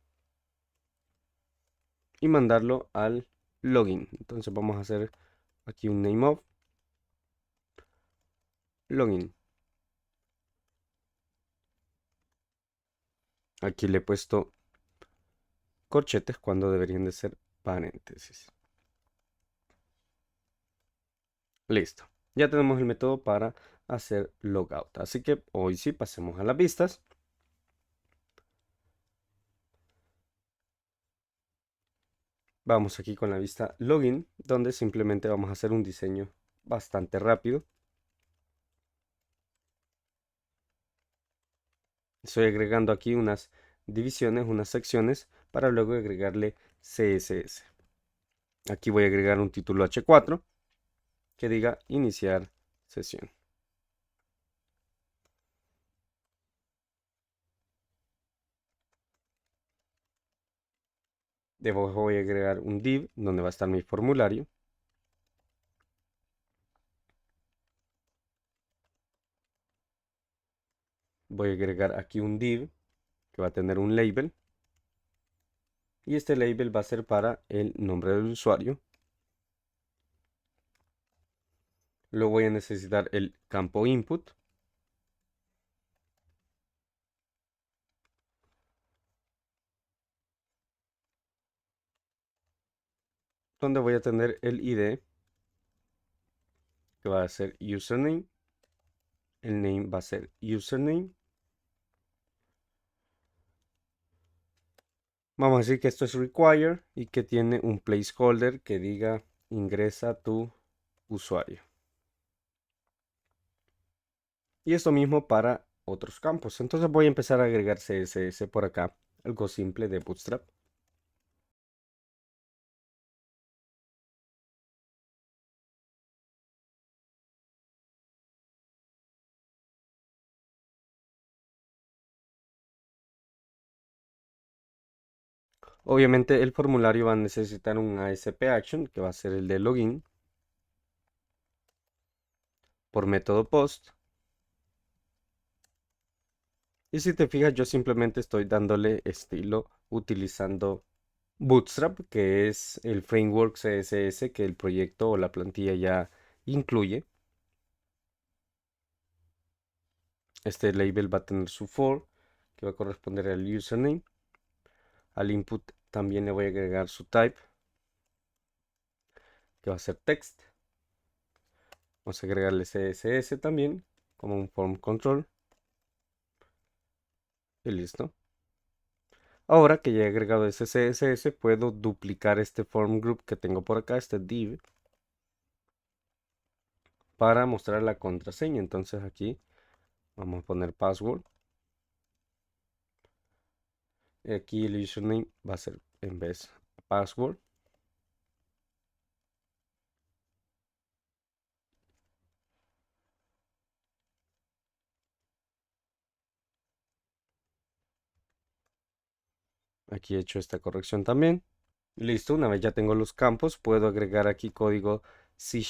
y mandarlo al login. Entonces vamos a hacer aquí un name of login. Aquí le he puesto corchetes cuando deberían de ser paréntesis. Listo. Ya tenemos el método para hacer logout. Así que hoy sí pasemos a las vistas. Vamos aquí con la vista login, donde simplemente vamos a hacer un diseño bastante rápido. Estoy agregando aquí unas divisiones, unas secciones, para luego agregarle CSS. Aquí voy a agregar un título H4 que diga iniciar sesión. Debajo voy a agregar un div donde va a estar mi formulario. Voy a agregar aquí un div que va a tener un label. Y este label va a ser para el nombre del usuario. Luego voy a necesitar el campo input. Donde voy a tener el ID que va a ser username. El name va a ser username. Vamos a decir que esto es require y que tiene un placeholder que diga ingresa tu usuario. Y esto mismo para otros campos. Entonces voy a empezar a agregar CSS por acá. Algo simple de Bootstrap. Obviamente el formulario va a necesitar un ASP action, que va a ser el de login, por método post. Y si te fijas, yo simplemente estoy dándole estilo utilizando Bootstrap, que es el framework CSS que el proyecto o la plantilla ya incluye. Este label va a tener su for, que va a corresponder al username. Al input también le voy a agregar su type, que va a ser text. Vamos a agregarle CSS también, como un form control. Y listo. Ahora que ya he agregado ese CSS, puedo duplicar este form group que tengo por acá, este div, para mostrar la contraseña. Entonces aquí vamos a poner password. Aquí el username va a ser en vez password. Aquí he hecho esta corrección también. Listo, una vez ya tengo los campos, puedo agregar aquí código C#,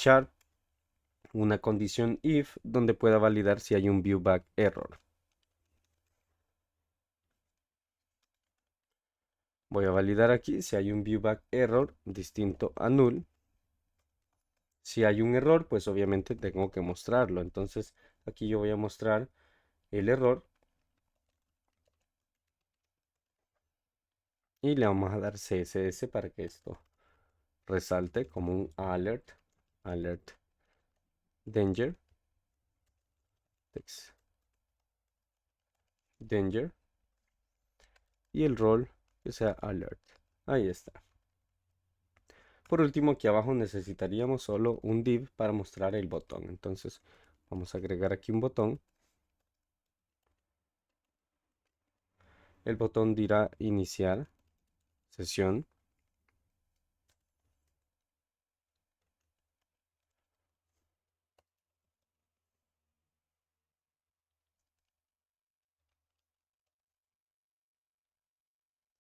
una condición if, donde pueda validar si hay un viewback error. Voy a validar aquí si hay un viewback error distinto a null. Si hay un error, pues obviamente tengo que mostrarlo. Entonces aquí yo voy a mostrar el error y le vamos a dar CSS para que esto resalte como un alert danger, text danger, y el rol que sea alert. Ahí está. Por último, aquí abajo necesitaríamos solo un div para mostrar el botón. Entonces vamos a agregar aquí un botón. El botón dirá iniciar sesión.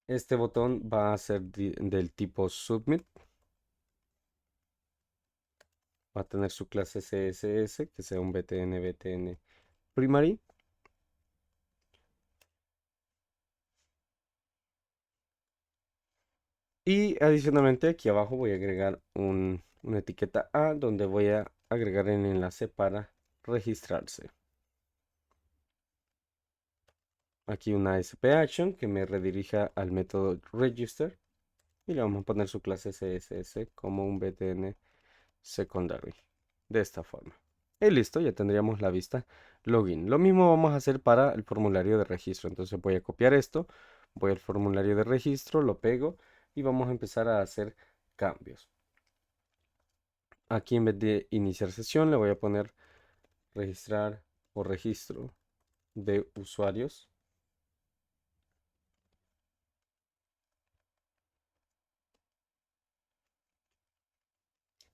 Este botón va a ser del tipo submit. Va a tener su clase CSS, que sea un btn primary. Y adicionalmente aquí abajo voy a agregar una etiqueta A donde voy a agregar el enlace para registrarse. Aquí una ASP action que me redirija al método register. Y le vamos a poner su clase CSS como un btn secondary. De esta forma. Y listo, ya tendríamos la vista login. Lo mismo vamos a hacer para el formulario de registro. Entonces voy a copiar esto, voy al formulario de registro, lo pego y vamos a empezar a hacer cambios. Aquí en vez de iniciar sesión le voy a poner registrar o registro de usuarios.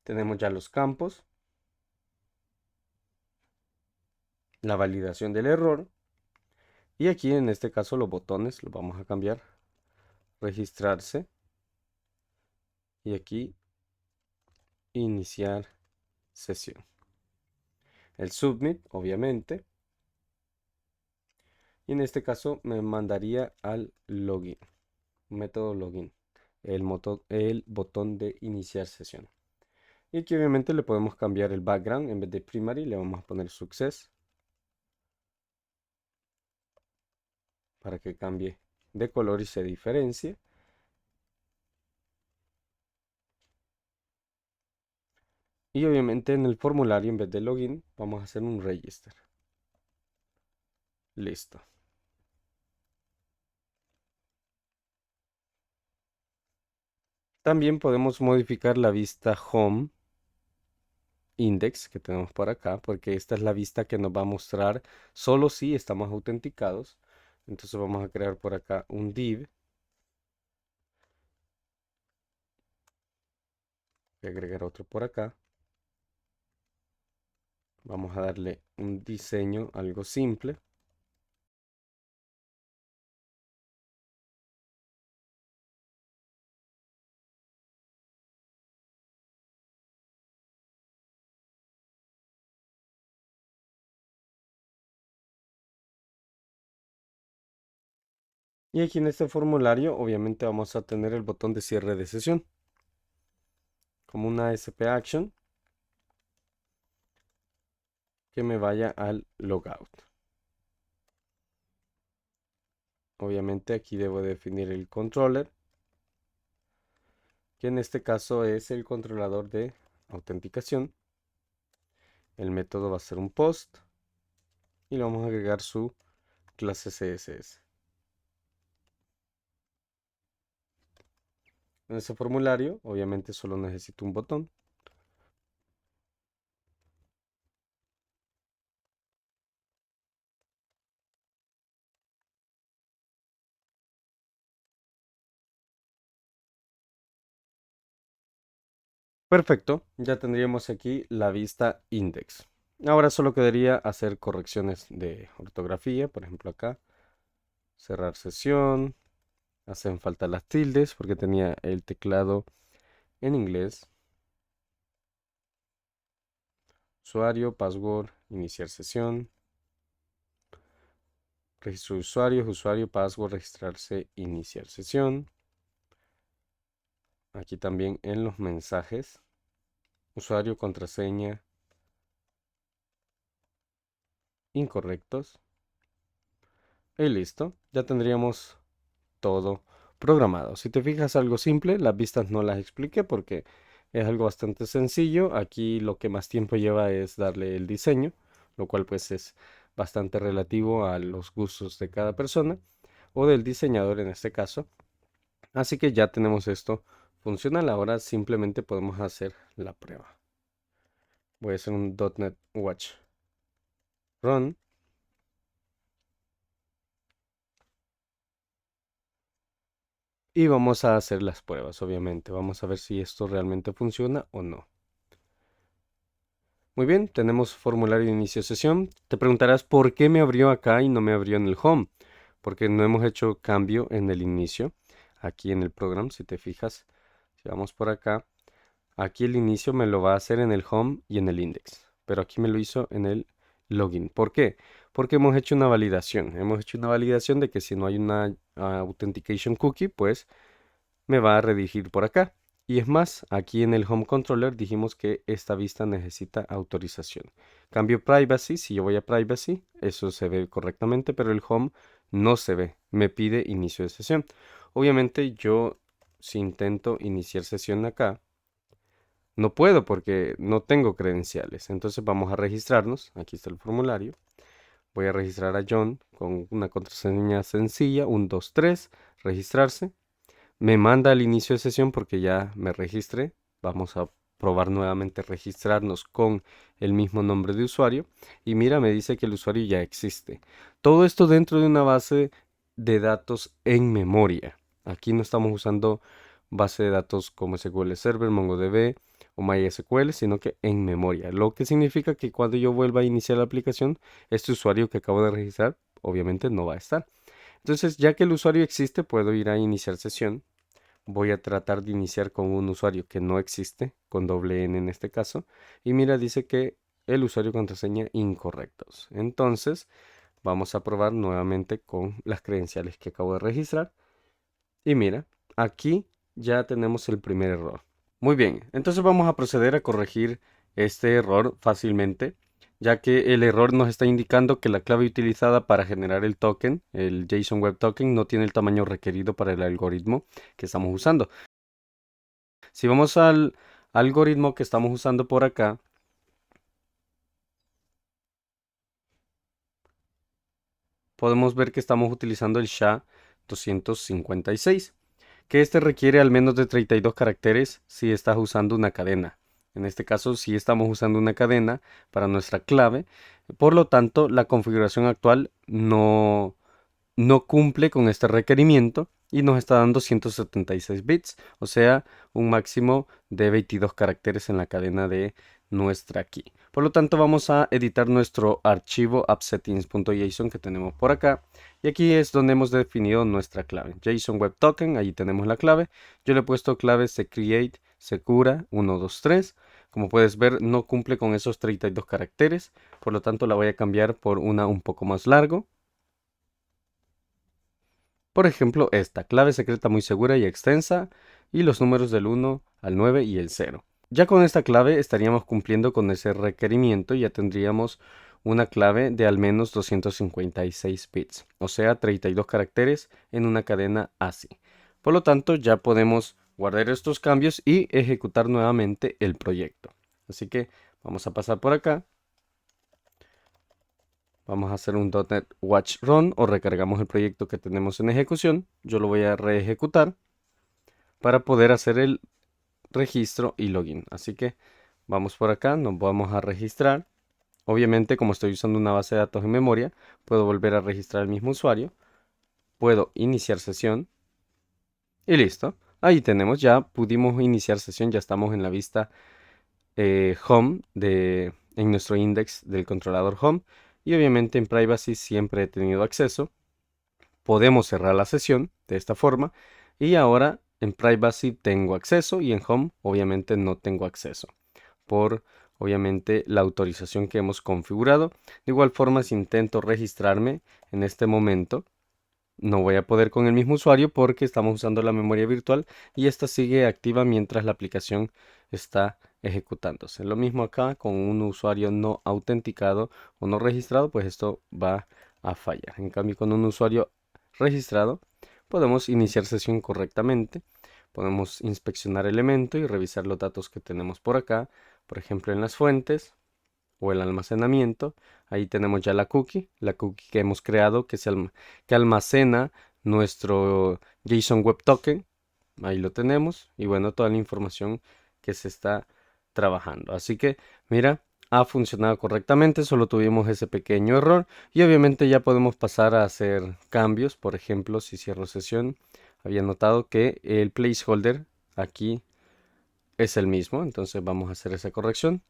Tenemos ya los campos, la validación del error y aquí en este caso los botones los vamos a cambiar. Registrarse y aquí iniciar sesión. El submit, obviamente. Y en este caso me mandaría al login, método login, el botón de iniciar sesión. Y aquí obviamente le podemos cambiar el background, en vez de primary le vamos a poner success para que cambie de color y se diferencie. Y obviamente en el formulario en vez de login vamos a hacer un register. Listo. También podemos modificar la vista home index que tenemos por acá, porque esta es la vista que nos va a mostrar solo si estamos autenticados. Entonces vamos a crear por acá un div. Voy a agregar otro por acá. Vamos a darle un diseño algo simple. Y aquí en este formulario obviamente vamos a tener el botón de cierre de sesión, como una SP Action que me vaya al logout. Obviamente aquí debo definir el controller, que en este caso es el controlador de autenticación. El método va a ser un post y le vamos a agregar su clase CSS. En ese formulario obviamente solo necesito un botón. Perfecto, ya tendríamos aquí la vista index. Ahora solo quedaría hacer correcciones de ortografía, por ejemplo acá, cerrar sesión, hacen falta las tildes porque tenía el teclado en inglés, usuario, password, iniciar sesión, registro de usuarios, usuario, password, registrarse, iniciar sesión. Aquí también en los mensajes, usuario, contraseña, incorrectos. Y listo, ya tendríamos todo programado. Si te fijas, algo simple, las vistas no las expliqué porque es algo bastante sencillo. Aquí lo que más tiempo lleva es darle el diseño, lo cual pues es bastante relativo a los gustos de cada persona o del diseñador en este caso. Así que ya tenemos esto funcional. Ahora simplemente podemos hacer la prueba. Voy a hacer un .NET Watch Run. Y vamos a hacer las pruebas, obviamente. Vamos a ver si esto realmente funciona o no. Muy bien, tenemos formulario de inicio de sesión. Te preguntarás por qué me abrió acá y no me abrió en el home. Porque no hemos hecho cambio en el inicio. Aquí en el programa, si te fijas, si vamos por acá, aquí el inicio me lo va a hacer en el home y en el index. Pero aquí me lo hizo en el login. ¿Por qué? Porque hemos hecho una validación. Hemos hecho una validación de que si no hay una authentication cookie, pues me va a redirigir por acá. Y es más, aquí en el Home Controller dijimos que esta vista necesita autorización. Cambio Privacy, si yo voy a Privacy, eso se ve correctamente, pero el Home no se ve, me pide inicio de sesión. Obviamente yo, si intento iniciar sesión acá, no puedo porque no tengo credenciales. Entonces vamos a registrarnos, aquí está el formulario. Voy a registrar a John con una contraseña sencilla, 1, 2, 3, registrarse. Me manda al inicio de sesión porque ya me registré. Vamos a probar nuevamente registrarnos con el mismo nombre de usuario. Y mira, me dice que el usuario ya existe. Todo esto dentro de una base de datos en memoria. Aquí no estamos usando base de datos como SQL Server, MongoDB o MySQL, sino que en memoria. Lo que significa que cuando yo vuelva a iniciar la aplicación, este usuario que acabo de registrar obviamente no va a estar. Entonces, ya que el usuario existe, puedo ir a iniciar sesión. Voy a tratar de iniciar con un usuario que no existe, con doble N en este caso. Y mira, dice que el usuario y contraseña incorrectos. Entonces, vamos a probar nuevamente con las credenciales que acabo de registrar. Y mira, aquí ya tenemos el primer error. Muy bien, entonces vamos a proceder a corregir este error fácilmente, ya que el error nos está indicando que la clave utilizada para generar el token, el JSON Web Token, no tiene el tamaño requerido para el algoritmo que estamos usando. Si vamos al algoritmo que estamos usando por acá, podemos ver que estamos utilizando el SHA-256, que este requiere al menos de 32 caracteres si estás usando una cadena. En este caso, si estamos usando una cadena para nuestra clave, por lo tanto, la configuración actual no cumple con este requerimiento y nos está dando 176 bits, o sea, un máximo de 22 caracteres en la cadena de nuestra key. Por lo tanto, vamos a editar nuestro archivo appsettings.json que tenemos por acá. Y aquí es donde hemos definido nuestra clave. JSON Web Token, ahí tenemos la clave. Yo le he puesto clave secreate, secura, 1, 2, 3. Como puedes ver, no cumple con esos 32 caracteres. Por lo tanto, la voy a cambiar por una un poco más largo. Por ejemplo, esta clave secreta muy segura y extensa y los números del 1 al 9 y el 0. Ya con esta clave estaríamos cumpliendo con ese requerimiento y ya tendríamos una clave de al menos 256 bits, o sea, 32 caracteres en una cadena ASCII. Por lo tanto, ya podemos guardar estos cambios y ejecutar nuevamente el proyecto. Así que vamos a pasar por acá. Vamos a hacer un .NET Watch Run o recargamos el proyecto que tenemos en ejecución. Yo lo voy a reejecutar para poder hacer el registro y login. Así que vamos por acá, nos vamos a registrar. Obviamente, como estoy usando una base de datos en memoria, puedo volver a registrar el mismo usuario. Puedo iniciar sesión y listo. Ahí tenemos, ya pudimos iniciar sesión, ya estamos en la vista home en nuestro index del controlador home. Y obviamente en privacy siempre he tenido acceso. Podemos cerrar la sesión de esta forma y ahora en privacy tengo acceso y en home obviamente no tengo acceso por obviamente la autorización que hemos configurado. De igual forma, si intento registrarme en este momento, no voy a poder con el mismo usuario porque estamos usando la memoria virtual y esta sigue activa mientras la aplicación está ejecutándose. Lo mismo acá con un usuario no autenticado o no registrado, pues esto va a fallar. En cambio, con un usuario registrado, podemos iniciar sesión correctamente. Podemos inspeccionar elemento y revisar los datos que tenemos por acá. Por ejemplo, en las fuentes o el almacenamiento. Ahí tenemos ya la cookie que hemos creado que almacena nuestro JSON Web Token. Ahí lo tenemos y bueno, toda la información que se está trabajando. Así que mira, ha funcionado correctamente, solo tuvimos ese pequeño error y obviamente ya podemos pasar a hacer cambios. Por ejemplo, si cierro sesión, había notado que el placeholder aquí es el mismo, entonces vamos a hacer esa corrección.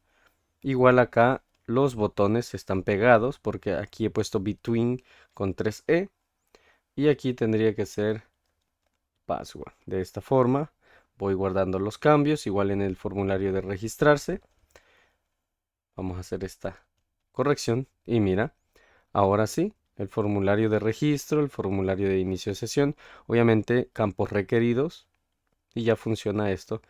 Igual acá los botones están pegados porque aquí he puesto between con 3E y aquí tendría que ser password. De esta forma voy guardando los cambios, igual en el formulario de registrarse. Vamos a hacer esta corrección y mira, ahora sí, el formulario de registro, el formulario de inicio de sesión, obviamente campos requeridos y ya funciona esto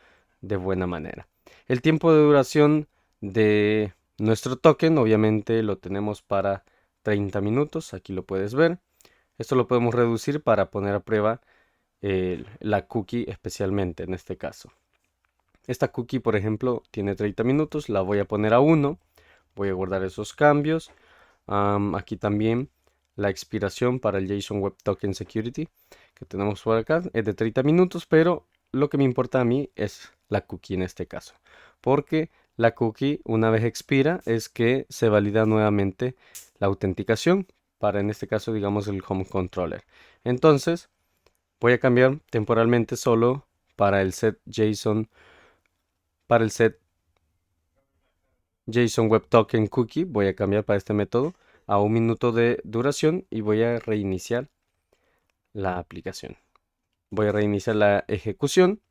de buena manera. El tiempo de duración de nuestro token obviamente lo tenemos para 30 minutos, aquí lo puedes ver. Esto lo podemos reducir para poner a prueba la cookie especialmente en este caso. Esta cookie, por ejemplo, tiene 30 minutos, la voy a poner a 1, voy a guardar esos cambios. Aquí también la expiración para el JSON Web Token Security que tenemos por acá es de 30 minutos, pero lo que me importa a mí es la cookie en este caso, porque la cookie una vez expira es que se valida nuevamente la autenticación para en este caso digamos el home controller. Entonces voy a cambiar temporalmente solo para el set JSON JSON Web Token Cookie, voy a cambiar para este método a 1 minuto de duración y voy a reiniciar la aplicación. Voy a reiniciar la ejecución.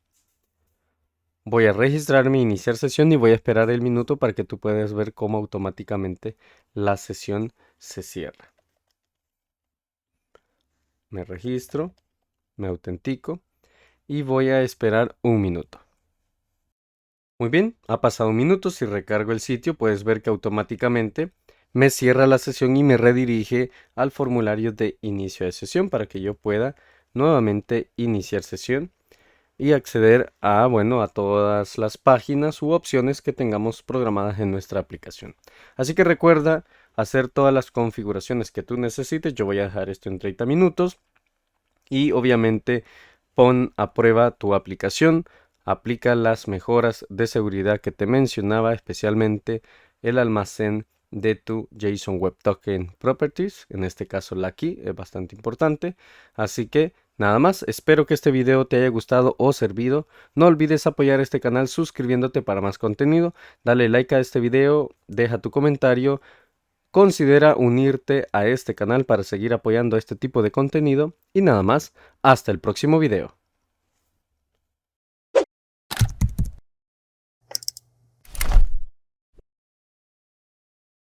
Voy a registrarme, iniciar sesión y voy a esperar el minuto para que tú puedas ver cómo automáticamente la sesión se cierra. Me registro, me autentico y voy a esperar 1 minuto. Muy bien, ha pasado 1 minuto. Si recargo el sitio, puedes ver que automáticamente me cierra la sesión y me redirige al formulario de inicio de sesión para que yo pueda nuevamente iniciar sesión y acceder a, bueno, a todas las páginas u opciones que tengamos programadas en nuestra aplicación. Así que recuerda hacer todas las configuraciones que tú necesites. Yo voy a dejar esto en 30 minutos y obviamente pon a prueba tu aplicación. Aplica las mejoras de seguridad que te mencionaba, especialmente el almacén de tu JSON Web Token Properties, en este caso la key es bastante importante. Así que nada más, espero que este video te haya gustado o servido. No olvides apoyar este canal suscribiéndote para más contenido. Dale like a este video, deja tu comentario. Considera unirte a este canal para seguir apoyando este tipo de contenido. Y nada más, hasta el próximo video.